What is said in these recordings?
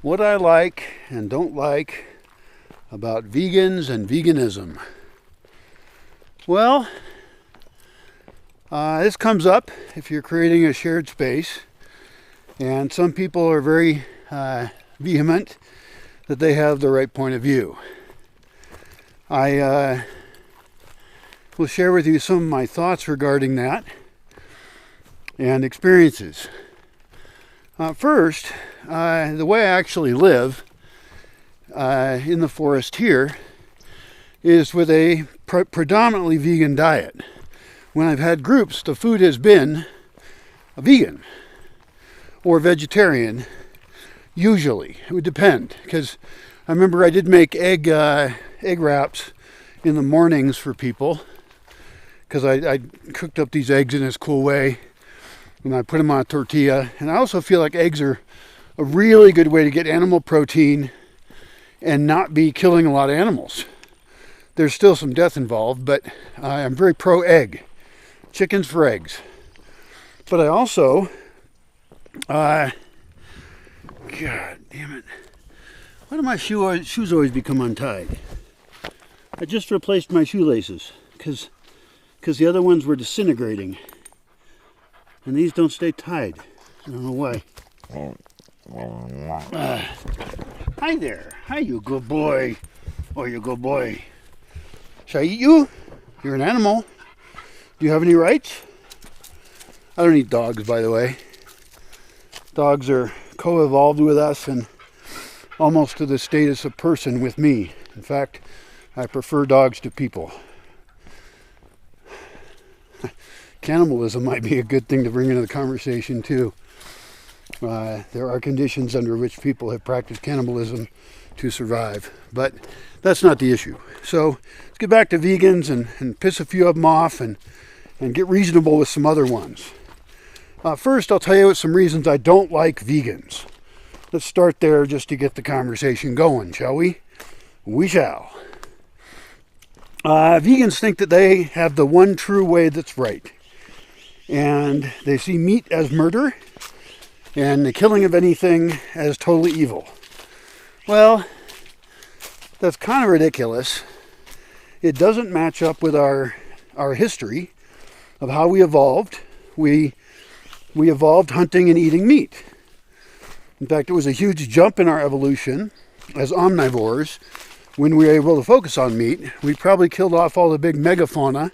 What I like and don't like about vegans and veganism. Well, this comes up if you're creating a shared space, and some people are very vehement that they have the right point of view. I will share with you some of my thoughts regarding that and experiences. First, the way I actually live in the forest here is with a predominantly vegan diet. When I've had groups, the food has been a vegan or vegetarian, usually. It would depend, because I remember I did make egg wraps in the mornings for people, because I cooked up these eggs in this cool way, and I put them on a tortilla. And I also feel like eggs are a really good way to get animal protein and not be killing a lot of animals. There's still some death involved, but I'm very pro-egg. Chickens for eggs. But I also, God damn it. Why do my shoes always become untied? I just replaced my shoelaces because the other ones were disintegrating. And these don't stay tied. I don't know why. Hi there. Hi, you good boy. Oh, you good boy. Shall I eat you? You're an animal. Do you have any rights? I don't eat dogs, by the way. Dogs are co-evolved with us and almost to the status of person with me. In fact, I prefer dogs to people. Cannibalism might be a good thing to bring into the conversation too. There are conditions under which people have practiced cannibalism to survive, but that's not the issue. So let's get back to vegans and piss a few of them off and get reasonable with some other ones. First, I'll tell you some reasons I don't like vegans. Let's start there just to get the conversation going, shall we? We shall. Vegans think that they have the one true way that's right. And they see meat as murder and the killing of anything as totally evil. Well, that's kind of ridiculous. It doesn't match up with our history of how we evolved. We evolved hunting and eating meat. In fact, it was a huge jump in our evolution as omnivores. When we were able to focus on meat, we probably killed off all the big megafauna,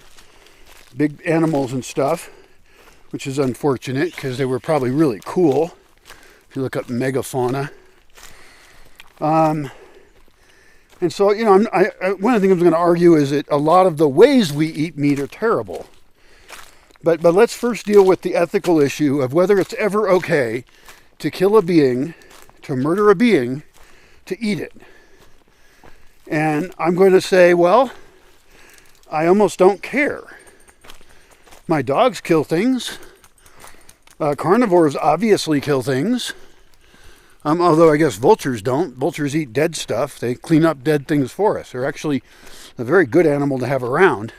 big animals and stuff, which is unfortunate because they were probably really cool if you look up megafauna. And so, one of the things I'm going to argue is that a lot of the ways we eat meat are terrible. But let's first deal with the ethical issue of whether it's ever okay to kill a being, to murder a being, to eat it. And I'm going to say, well, I almost don't care. My dogs kill things. Carnivores obviously kill things. Although I guess vultures don't. Vultures eat dead stuff. They clean up dead things for us. They're actually a very good animal to have around.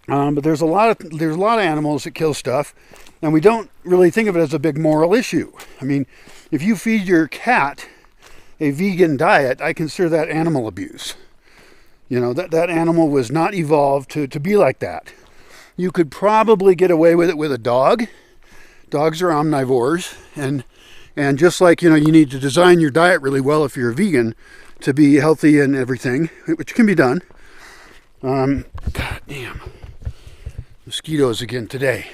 But there's a lot of animals that kill stuff, and we don't really think of it as a big moral issue. I mean, if you feed your cat a vegan diet, I consider that animal abuse. That animal was not evolved to be like that. You could probably get away with it with a dog. Dogs are omnivores, and just like, you need to design your diet really well if you're a vegan to be healthy and everything, which can be done. God damn. Mosquitoes again today.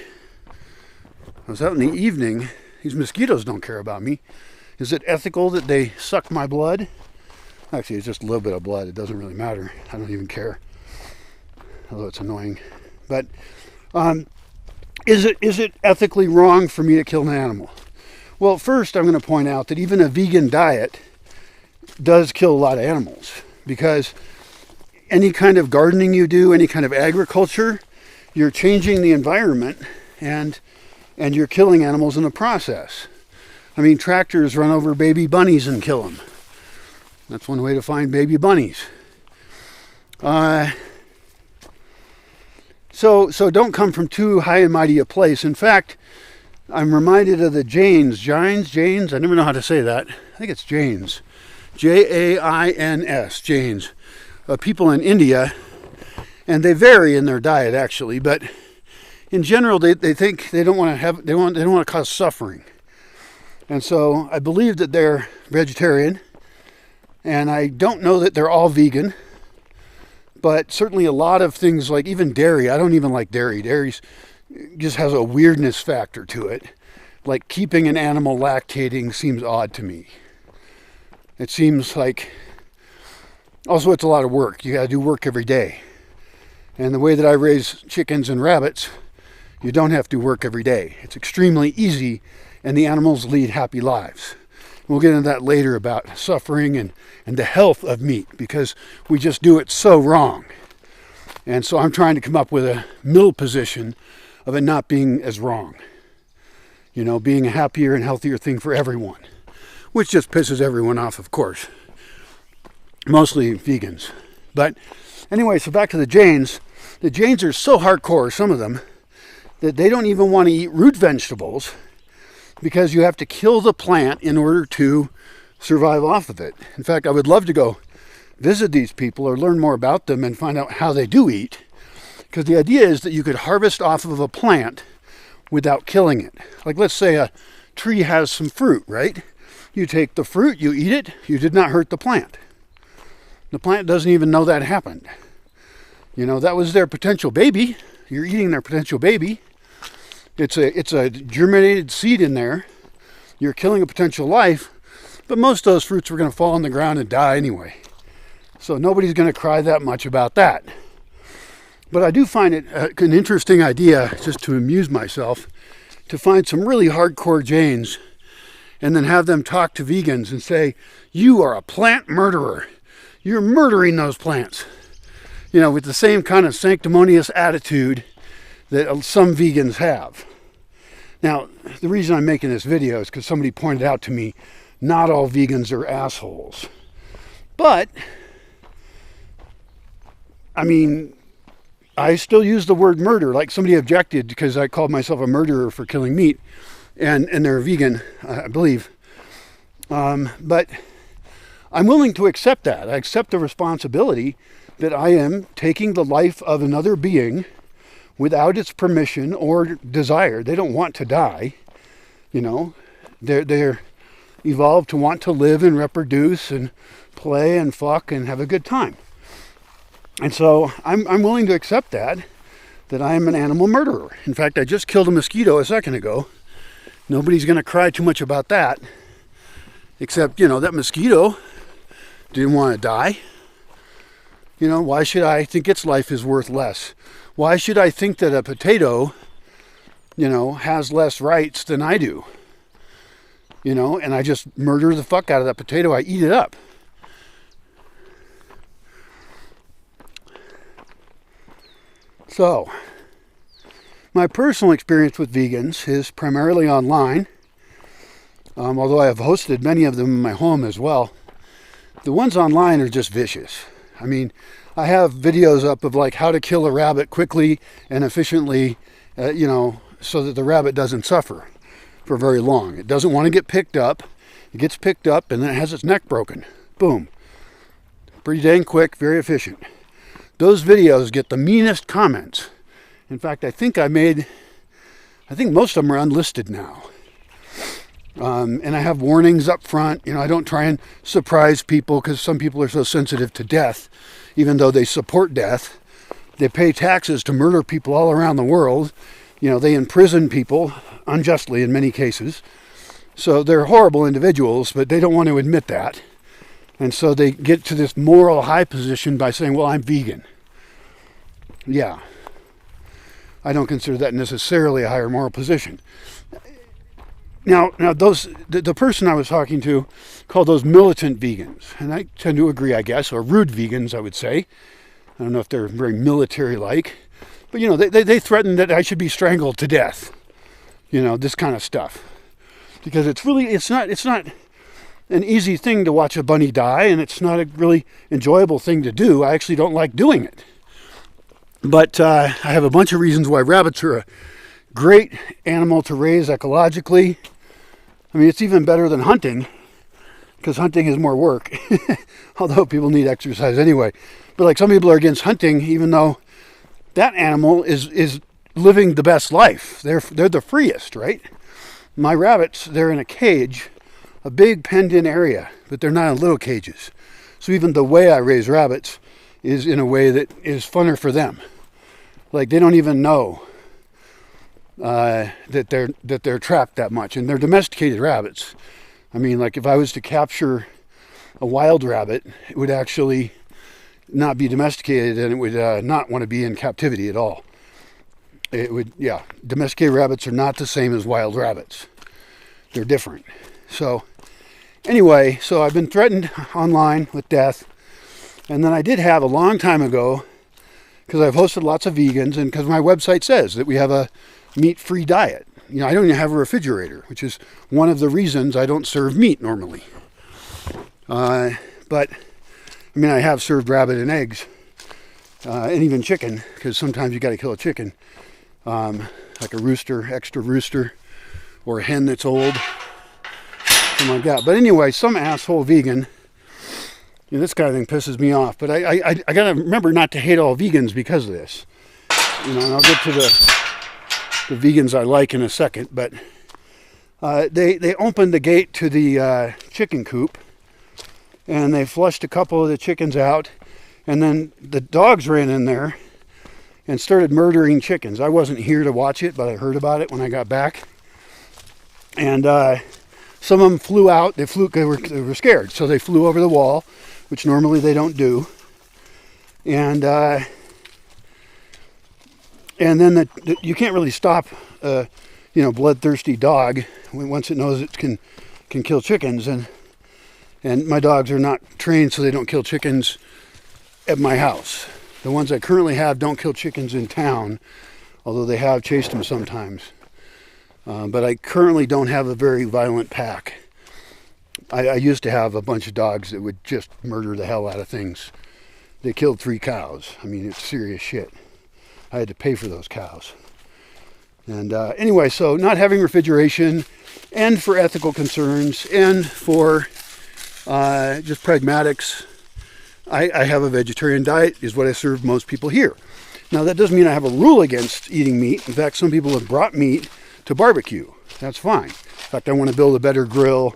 I was out in the evening. These mosquitoes don't care about me. Is it ethical that they suck my blood? Actually, it's just a little bit of blood. It doesn't really matter. I don't even care. Although it's annoying. But is it ethically wrong for me to kill an animal? Well, first I'm going to point out that even a vegan diet does kill a lot of animals, because any kind of gardening you do, any kind of agriculture, you're changing the environment and you're killing animals in the process. I mean, tractors run over baby bunnies and kill them. That's one way to find baby bunnies. So don't come from too high and mighty a place. In fact, I'm reminded of the Jains, I never know how to say that. I think it's Jains. Jains, Jains. People in India, and they vary in their diet actually, but in general they think they don't want to cause suffering. And so I believe that they're vegetarian, and I don't know that they're all vegan, but certainly a lot of things, like even dairy. I don't even like dairy. Dairy just has a weirdness factor to it. Like keeping an animal lactating seems odd to me. It seems like, also it's a lot of work. You got to do work every day. And the way that I raise chickens and rabbits, you don't have to work every day. It's extremely easy, and the animals lead happy lives. We'll get into that later about suffering and the health of meat, because we just do it so wrong. And so I'm trying to come up with a middle position of it not being as wrong. You know, being a happier and healthier thing for everyone, which just pisses everyone off, of course. Mostly vegans. But anyway, so back to the Jains. The Jains are so hardcore, some of them, that they don't even want to eat root vegetables, because you have to kill the plant in order to survive off of it. In fact, I would love to go visit these people or learn more about them and find out how they do eat, because the idea is that you could harvest off of a plant without killing it. Like, let's say a tree has some fruit, right? You take the fruit, you eat it, you did not hurt the plant. The plant doesn't even know that happened. You know, that was their potential baby. You're eating their potential baby. It's a germinated seed in there. You're killing a potential life, but most of those fruits were going to fall on the ground and die anyway. So nobody's going to cry that much about that. But I do find it an interesting idea, just to amuse myself, to find some really hardcore Jains and then have them talk to vegans and say, you are a plant murderer. You're murdering those plants. You know, with the same kind of sanctimonious attitude that some vegans have. Now, the reason I'm making this video is because somebody pointed out to me, not all vegans are assholes. But, I mean, I still use the word murder. Like, somebody objected because I called myself a murderer for killing meat, and they're a vegan, I believe. But I'm willing to accept that. I accept the responsibility that I am taking the life of another being without its permission or desire. They don't want to die. You know, they're evolved to want to live and reproduce and play and fuck and have a good time. And so I'm willing to accept that I'm an animal murderer. In fact, I just killed a mosquito a second ago. Nobody's going to cry too much about that. Except, you know, that mosquito didn't want to die. You know, why should I think its life is worth less? Why should I think that a potato, you know, has less rights than I do? You know, and I just murder the fuck out of that potato. I eat it up. So, my personal experience with vegans is primarily online, although I have hosted many of them in my home as well. The ones online are just vicious. I mean, I have videos up of like how to kill a rabbit quickly and efficiently, you know, so that the rabbit doesn't suffer for very long. It doesn't want to get picked up. It gets picked up and then it has its neck broken. Boom. Pretty dang quick, very efficient. Those videos get the meanest comments. In fact, I think most of them are unlisted now. And I have warnings up front. You know, I don't try and surprise people because some people are so sensitive to death, even though they support death. They pay taxes to murder people all around the world. You know, they imprison people unjustly in many cases. So they're horrible individuals, but they don't want to admit that. And so they get to this moral high position by saying, well, I'm vegan. Yeah. I don't consider that necessarily a higher moral position. Now the person I was talking to called those militant vegans. And I tend to agree, I guess, or rude vegans, I would say. I don't know if they're very military-like. But, you know, they threaten that I should be strangled to death. You know, this kind of stuff. Because it's not an easy thing to watch a bunny die, and it's not a really enjoyable thing to do. I actually don't like doing it. But I have a bunch of reasons why rabbits are a great animal to raise ecologically. I mean, it's even better than hunting, because hunting is more work, although people need exercise anyway. But like, some people are against hunting, even though that animal is living the best life. They're the freest, right? My rabbits, they're in a cage, a big penned-in area, but they're not in little cages. So even the way I raise rabbits is in a way that is funner for them. Like, they don't even know that they're trapped that much, and they're domesticated rabbits. I mean, like, if I was to capture a wild rabbit, it would actually not be domesticated, and it would not want to be in captivity at all. It would, yeah. Domesticated rabbits are not the same as wild rabbits. They're different. So, anyway, so I've been threatened online with death, and then I did have a long time ago, because I've hosted lots of vegans, and because my website says that we have a meat-free diet. You know, I don't even have a refrigerator, which is one of the reasons I don't serve meat normally. But, I mean, I have served rabbit and eggs, and even chicken, because sometimes you got to kill a chicken, like a rooster, extra rooster, or a hen that's old, something like that. But anyway, some asshole vegan, you know, this kind of thing pisses me off, but I got to remember not to hate all vegans because of this. You know, and I'll get to the vegans I like in a second, but they opened the gate to the chicken coop, and they flushed a couple of the chickens out, and then the dogs ran in there and started murdering chickens. I wasn't here to watch it, but I heard about it when I got back. And some of them flew out. They were scared, so they flew over the wall, which normally they don't do. And then you can't really stop, bloodthirsty dog once it knows it can kill chickens. And my dogs are not trained, so they don't kill chickens at my house. The ones I currently have don't kill chickens in town, although they have chased them sometimes. But I currently don't have a very violent pack. I used to have a bunch of dogs that would just murder the hell out of things. They killed 3 cows. I mean, it's serious shit. I had to pay for those cows. And anyway, so not having refrigeration, and for ethical concerns, and for just pragmatics, I have a vegetarian diet, is what I serve most people here. Now, that doesn't mean I have a rule against eating meat. In fact, some people have brought meat to barbecue. That's fine. In fact, I want to build a better grill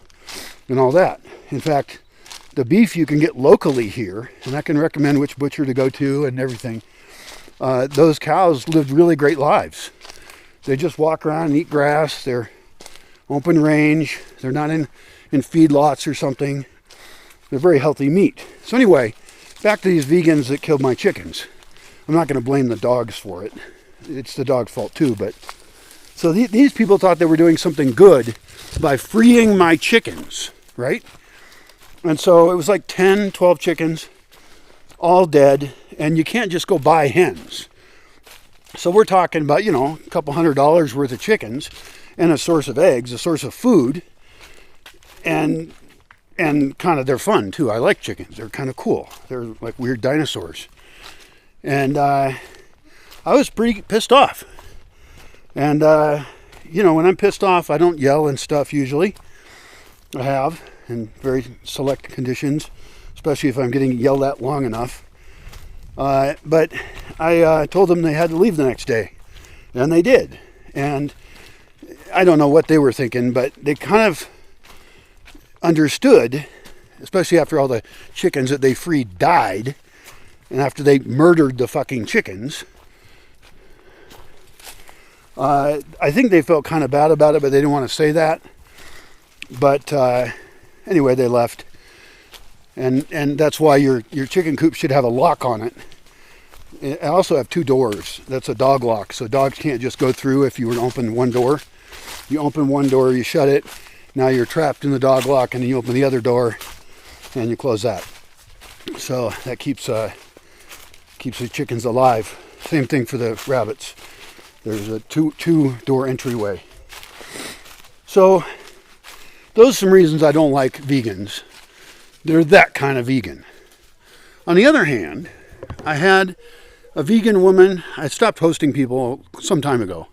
and all that. In fact, the beef you can get locally here, and I can recommend which butcher to go to and everything. Those cows lived really great lives. They just walk around and eat grass. They're open range. They're not in feedlots or something. They're very healthy meat. So anyway, back to these vegans that killed my chickens. I'm not going to blame the dogs for it. It's the dog's fault too. But so these people thought they were doing something good by freeing my chickens, right? And so it was like 10, 12 chickens, all dead. And you can't just go buy hens. So we're talking about, a couple $100 worth of chickens and a source of eggs, a source of food. And kind of, they're fun too. I like chickens. They're kind of cool. They're like weird dinosaurs. And I was pretty pissed off. And, when I'm pissed off, I don't yell and stuff usually. I have in very select conditions, especially if I'm getting yelled at long enough. But I told them they had to leave the next day. And they did. And I don't know what they were thinking, but they kind of understood, especially after all the chickens that they freed died, and after they murdered the fucking chickens. I think they felt kind of bad about it, but they didn't want to say that. But anyway, they left. And that's why your chicken coop should have a lock on it. I also have 2 doors. That's a dog lock, so dogs can't just go through if you were to open one door. You open one door, you shut it. Now you're trapped in the dog lock, and then you open the other door, and you close that. So that keeps the chickens alive. Same thing for the rabbits. There's a two-door entryway. So those are some reasons I don't like vegans. They're that kind of vegan. On the other hand, I had a vegan woman. I stopped hosting people some time ago.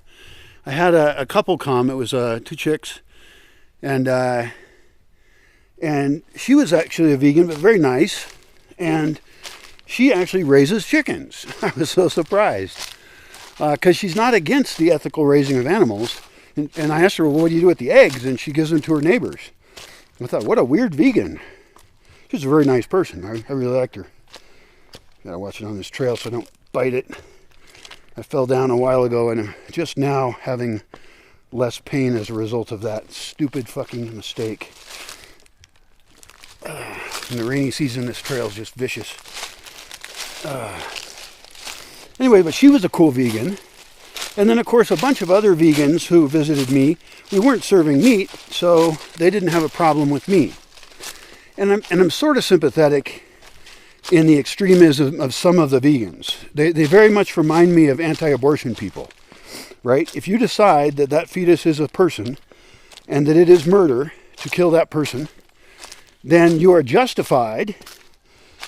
I had a couple come. It was 2 chicks, and she was actually a vegan, but very nice, and she actually raises chickens. I was so surprised because she's not against the ethical raising of animals. And I asked her, well, what do you do with the eggs? And she gives them to her neighbors. I thought, what a weird vegan. She's a very nice person. I really liked her. Gotta watch it on this trail so I don't bite it. I fell down a while ago and I'm just now having less pain as a result of that stupid fucking mistake. In the rainy season, this trail is just vicious. Anyway, but she was a cool vegan. And then, of course, a bunch of other vegans who visited me, we weren't serving meat, so they didn't have a problem with me. And I'm sort of sympathetic in the extremism of some of the vegans. They very much remind me of anti-abortion people, right? If you decide that that fetus is a person and that it is murder to kill that person, then you are justified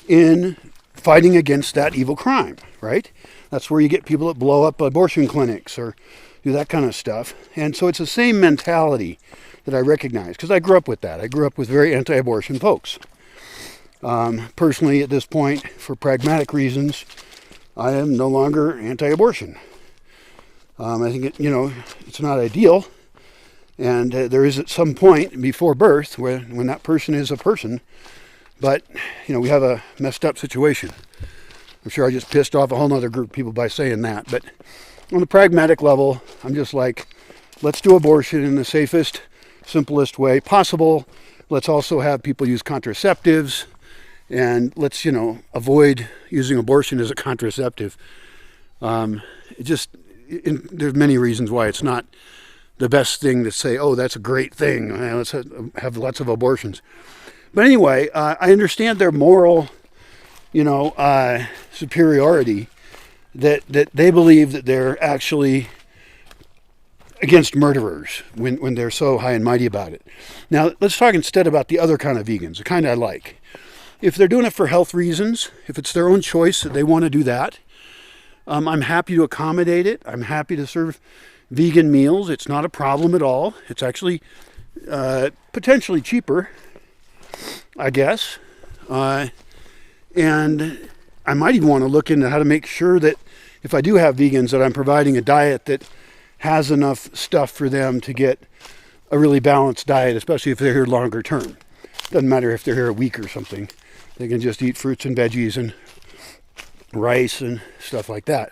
in fighting against that evil crime, right? That's where you get people that blow up abortion clinics or do that kind of stuff. And so it's the same mentality that I recognize, because I grew up with that. I grew up with very anti-abortion folks. Personally, at this point, for pragmatic reasons, I am no longer anti-abortion. I think it's not ideal, and there is at some point before birth when that person is a person, but we have a messed up situation. I'm sure I just pissed off a whole other group of people by saying that, but on the pragmatic level, I'm just like, let's do abortion in the safest, simplest way possible. Let's also have people use contraceptives, and let's, avoid using abortion as a contraceptive. There's many reasons why it's not the best thing to say, oh, that's a great thing. Let's have lots of abortions. But anyway, I understand their moral, superiority, that they believe that they're actually against murderers when they're so high and mighty about it. Now, let's talk instead about the other kind of vegans, the kind I like. If they're doing it for health reasons, if it's their own choice that they want to do that, I'm happy to accommodate it. I'm happy to serve vegan meals. It's not a problem at all. It's actually potentially cheaper, I guess. And I might even want to look into how to make sure that if I do have vegans, that I'm providing a diet that has enough stuff for them to get a really balanced diet, especially if they're here longer term. Doesn't matter if they're here a week or something. They can just eat fruits and veggies and rice and stuff like that.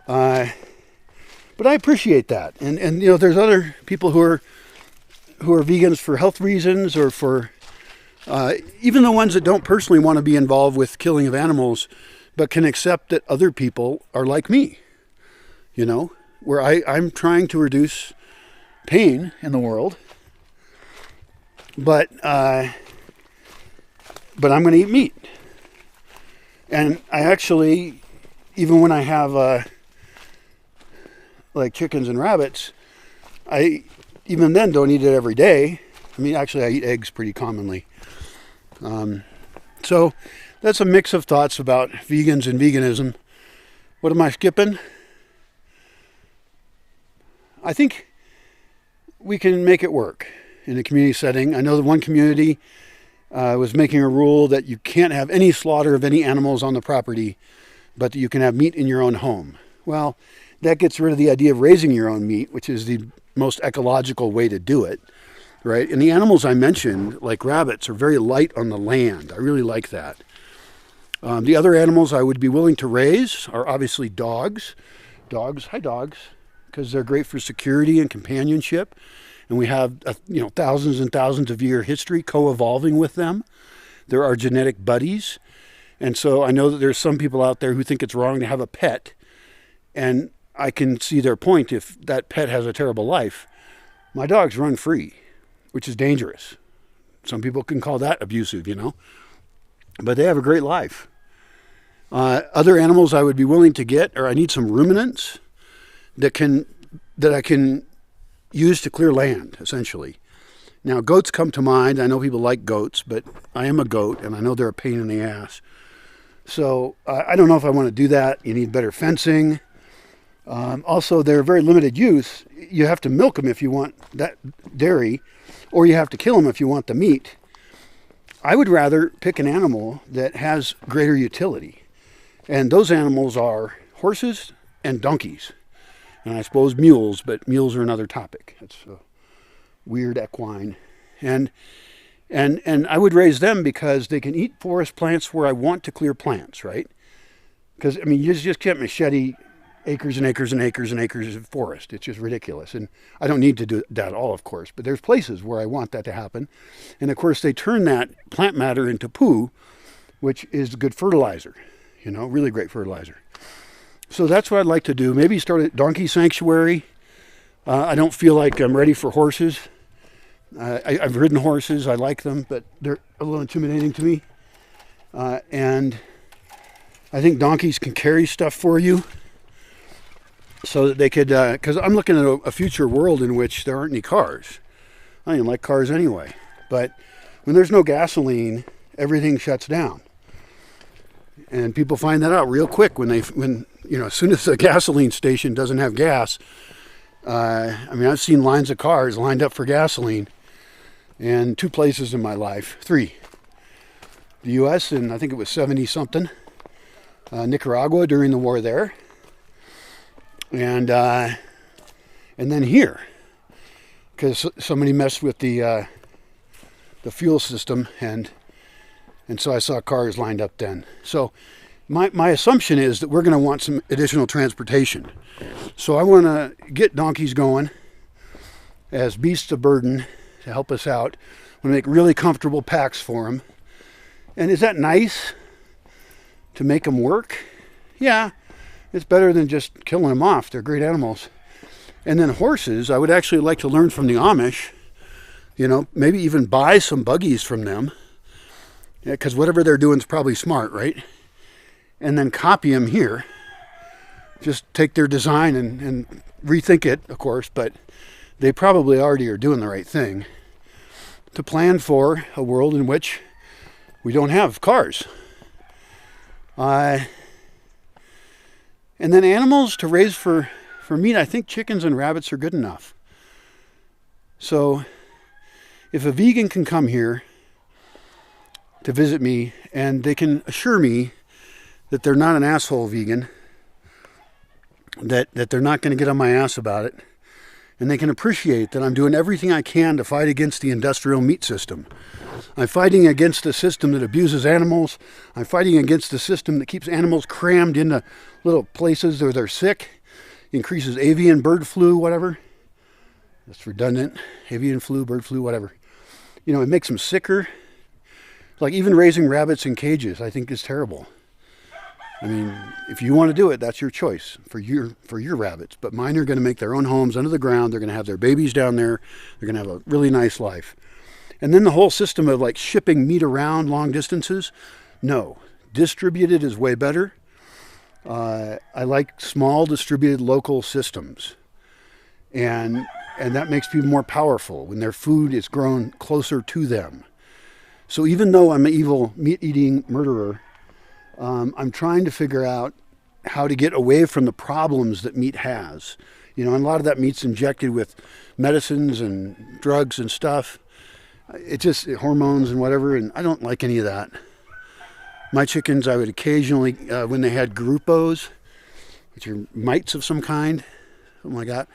But I appreciate that. And there's other people who are vegans for health reasons, or for even the ones that don't personally want to be involved with killing of animals, but can accept that other people are like me. Where I'm trying to reduce pain in the world, but I'm going to eat meat. And I actually, even when I have like chickens and rabbits, I even then don't eat it every day. I mean, actually, I eat eggs pretty commonly. So that's a mix of thoughts about vegans and veganism. What am I skipping? I think we can make it work in a community setting. I know that one community was making a rule that you can't have any slaughter of any animals on the property, but that you can have meat in your own home. Well, that gets rid of the idea of raising your own meat, which is the most ecological way to do it, right? And the animals I mentioned, like rabbits, are very light on the land. I really like that. The other animals I would be willing to raise are obviously dogs. Hi dogs, because they're great for security and companionship. And we have, thousands and thousands of year history co-evolving with them. They're our genetic buddies. And so I know that there's some people out there who think it's wrong to have a pet. And I can see their point if that pet has a terrible life. My dogs run free, which is dangerous. Some people can call that abusive, But they have a great life. Other animals I would be willing to get, or I need some ruminants that I can use to clear land, essentially. Now, goats come to mind. I know people like goats, but I am a goat, and I know they're a pain in the ass. So I don't know if I want to do that. You need better fencing. Also, they're very limited use. You have to milk them if you want that dairy, or you have to kill them if you want the meat. I would rather pick an animal that has greater utility. And those animals are horses and donkeys. And I suppose mules, but mules are another topic. It's weird equine. And I would raise them because they can eat forest plants where I want to clear plants, right? Because, I mean, you just can't machete acres and acres and acres and acres of forest. It's just ridiculous. And I don't need to do that all, of course, but there's places where I want that to happen. And of course, they turn that plant matter into poo, which is good fertilizer, you know, really great fertilizer. So that's what I'd like to do. Maybe start a donkey sanctuary. I don't feel like I'm ready for horses. I've ridden horses. I like them, but they're a little intimidating to me. And I think donkeys can carry stuff for you. So that they could, because I'm looking at a future world in which there aren't any cars. I don't even like cars anyway. But when there's no gasoline, everything shuts down. And people find that out real quick when as soon as the gasoline station doesn't have gas. I mean, I've seen lines of cars lined up for gasoline in 2 places in my life, 3. The U.S. and I think it was 70-something. Nicaragua during the war there. And then here, because somebody messed with the fuel system, and so I saw cars lined up then. So my assumption is that we're going to want some additional transportation. So I want to get donkeys going as beasts of burden to help us out. I want to make really comfortable packs for them. And is that nice to make them work? Yeah. It's better than just killing them off. They're great animals. And then horses, I would actually like to learn from the Amish. You know, maybe even buy some buggies from them. Because whatever they're doing is probably smart, right? And then copy them here. Just take their design and rethink it, of course. But they probably already are doing the right thing. To plan for a world in which we don't have cars. And then animals to raise for meat, I think chickens and rabbits are good enough. So if a vegan can come here to visit me and they can assure me that they're not an asshole vegan, that they're not going to get on my ass about it, and they can appreciate that I'm doing everything I can to fight against the industrial meat system. I'm fighting against the system that abuses animals. I'm fighting against the system that keeps animals crammed into little places where they're sick, increases avian bird flu, whatever. That's redundant. Avian flu, bird flu, whatever. You know, it makes them sicker. Like even raising rabbits in cages, I think is terrible. I mean, if you want to do it, that's your choice for your rabbits. But mine are going to make their own homes under the ground. They're going to have their babies down there. They're going to have a really nice life. And then the whole system of like shipping meat around long distances, no. Distributed is way better. I like small distributed local systems. And that makes people more powerful when their food is grown closer to them. So even though I'm an evil meat-eating murderer, I'm trying to figure out how to get away from the problems that meat has. You know, and a lot of that meat's injected with medicines and drugs and stuff. It's just hormones and whatever, and I don't like any of that. My chickens, I would occasionally, when they had gruppos, which are mites of some kind, something like that,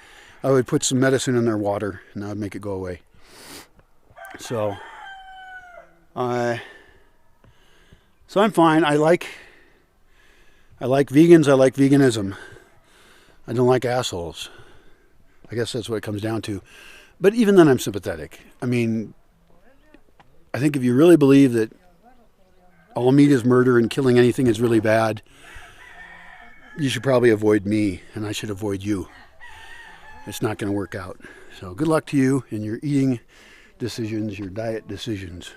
I would put some medicine in their water, and that would make it go away. So I'm fine. I like vegans. I like veganism. I don't like assholes. I guess that's what it comes down to. But even then, I'm sympathetic. I mean, I think if you really believe that all meat is murder and killing anything is really bad, you should probably avoid me, and I should avoid you. It's not going to work out. So good luck to you in your eating decisions, your diet decisions.